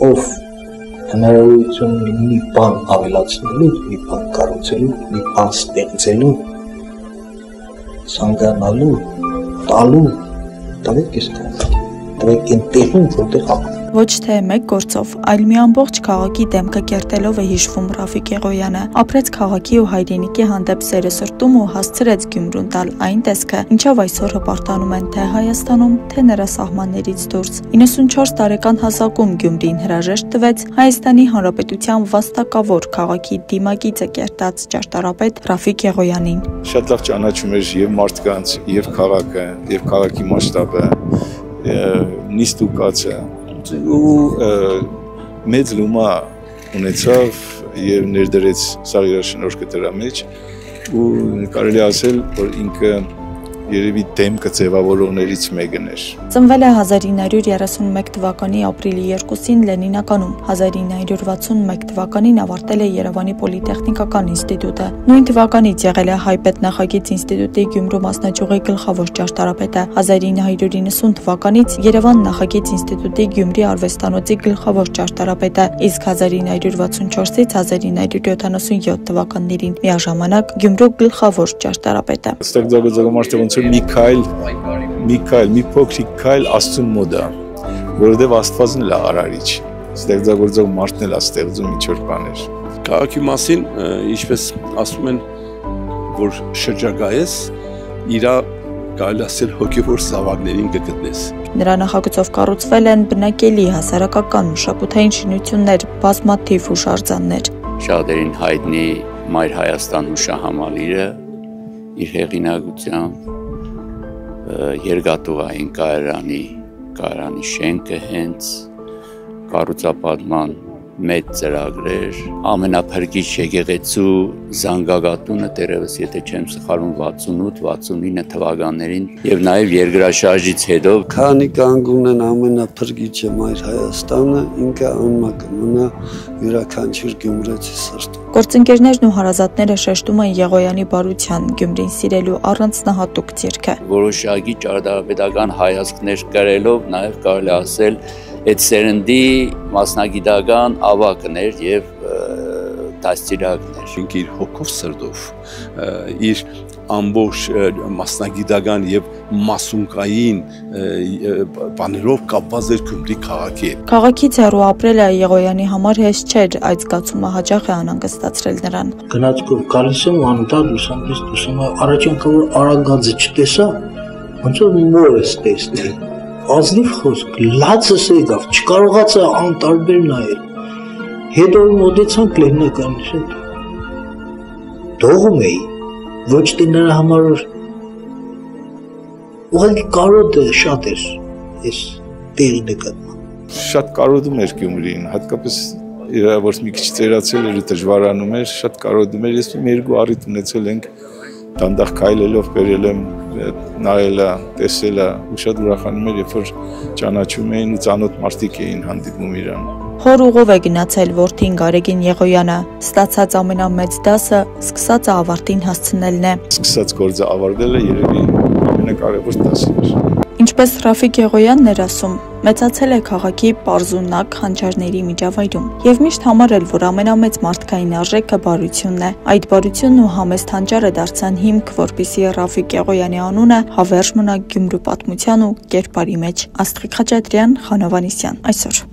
ով հնարավորություն ունի մի բան ավելացնելու, մի բան կառուցելու, մի բան ստեղծելու, ցանկանալու, տալու, տվեք ես կան, տվեք այն տեղին, որտեղ ապրում։ Ոչ թե մեկ գործով, այլ մի ամբողջ քաղաքի դեմքը կերտելով է հիշվում Ռաֆիկ Եղոյանը, ապրեց քաղաքի ու հայրենիքի հանդեպ սերը սրտում ու հասցրեց Գյումրուն տալ այն տեսքը, ինչով այսօր հպարտանում են թե Հայաստանում, թե նրա սահմաններից դուրս։ 94 տարեկան հասակում Գյումրին հրաժեշտ տվեց Հայաստանի Հանրապետության վաստակավոր քաղաքի դիմագիծը կերտած ճարտարապետ Ռաֆիկ Եղոյանին։ Շատ լավ ճանաչում էր եւ մարդկանց, եւ քաղաքը, եւ քաղաքի մասշտաբը, նիստուկացը ու մեծ լումա ունեցավ եւ ներդրեց սա իր շնորհքը դրա մեջ ու կարելի ասել որ ինքը երևի դեմքը ձևավորողներից մեկն էր։ Ծնվել է 1931 թվականի ապրիլի 2-ին Լենինականում, 1961 թվականին ավարտել է Երևանի Պոլիտեխնիկական ինստիտուտը։ Նույն թվականից եղել է Հայ պետնախագիծ ինստիտուտի Գյումրու մասնաճյուղի գլխավոր ճարտարապետը, 1990 թվականից Երևան նախագիծ ինստիտուտի Գյումրի արվեստանոցի գլխավոր ճարտարապետը, իսկ 1964-ից 1977 թվականներին միաժամանակ Գյումրու գլխավոր ճարտարապետը։ Միքայել, մի փոքրիկ քայլ Աստծուն մոտ է, որովհետև Աստվածն էլ է արարիչ, ստեղծագործող մարդն էլ է ստեղծում ինչ-որ բաներ։ Քաղաքի մասին, ինչպես ասում են, որ շրջագայես, իրա կարելի ասել հոգևոր զավակներին կգտնես։ Նրա նախագծով կառուցվել են բնակելի, հասարակական, մշակութային շինություններ, բազմաթիվ հուշարձաններ։ Շատերին հայտնի Մայր Հայաստան հուշահամալիրը իր հեղինակությամբ երկաթուղային կայարանի շենքը հենց կառուցապատման մեծ ծրագրեր, ամենափրկիչ եկեղեցու զանգակատունը դեռևս եթե չեմ սխալվում 68-69 թվականներին եւ նաեւ երկրաշարժից հետո քանի կանգուն են ամենափրկիչը Մայր Հայաստանը ինքը անմա կմնա յուրաքանչյուր գյումրեցի սրտում։ Գործընկերներն ու հարազատները շեշտում են Եղոյանի բարության, Գյումրին սիրելու առանձնահատուկ ձեռքը։ Որոշակի ճարտարապետական հայացքներ կրելով նաեւ կարելի ասել այդ սերնդի մասնագիտական ավակներ եւ դաստիարակներ։ Ինքը իր հոգով սրտով, իր ամբողջ մասնագիտական եւ մասունկային բաներով կապված էր Գյումրի քաղաքի հետ։ Քաղաքից հեռու ապրելը Եղոյանի համար հեշտ չէր, այդ զգացումը հաճախ է անհանգստացրել նրան։ Գնացքով գալիս եմ ու անընդհատ լուսամուտ առաջանքը որ Արագածը չտեսա, ոնց որ մորս տեսնի։ Ազնիվ խոսք, լացս եկավ, չկարողացա անտարբեր նայել։ Հետո մոտեցանք Լենինականից հետ։ Դողում էի, ոչ թե նրա համար որ ուղղակի կարոտը շատ էր այս տեղի նկատմամբ։ Շատ կարոտում էր Գյումրին, հատկապես որ մի քիչ ծերացել էր ու դժվարանում էր, շատ կարոտում էր, ես մի երկու առիթ ունեցել ենք դանդաղ քայլելով բերել եմ նայելա, տեսելա ու շատ ուրախանում էր, երբ որ ճանաչում էին ու ծանոթ մարդիկ էին հանդիպում իրան։ Հոր ուղով է գնացել որդին Գարեգին Եղոյանը, ստացած ամենամեծ դասը սկսածը ավարտին հասցնելն է։ Սկսած գործը ավարտելը երևի ամենակարևոր դասն էր։ Ինչպես Ռաֆիկ Եղոյանն էր ասում, մեծացել է քաղաքի պարզունակ խանջարների միջավայրում եւ միշտ համարել, որ ամենամեծ մարդկային արժեքը բարությունն է։ Այդ բարությունն ու համեստ հանճարը դարձան հիմք, որպիսի Ռաֆիկ Եղոյանի անունը հավերժ մնա Գյումրու պատմության ու կերպարի մեջ։ Աստղիկ Խաչատրյան, Խանովանիսյան, այսօր։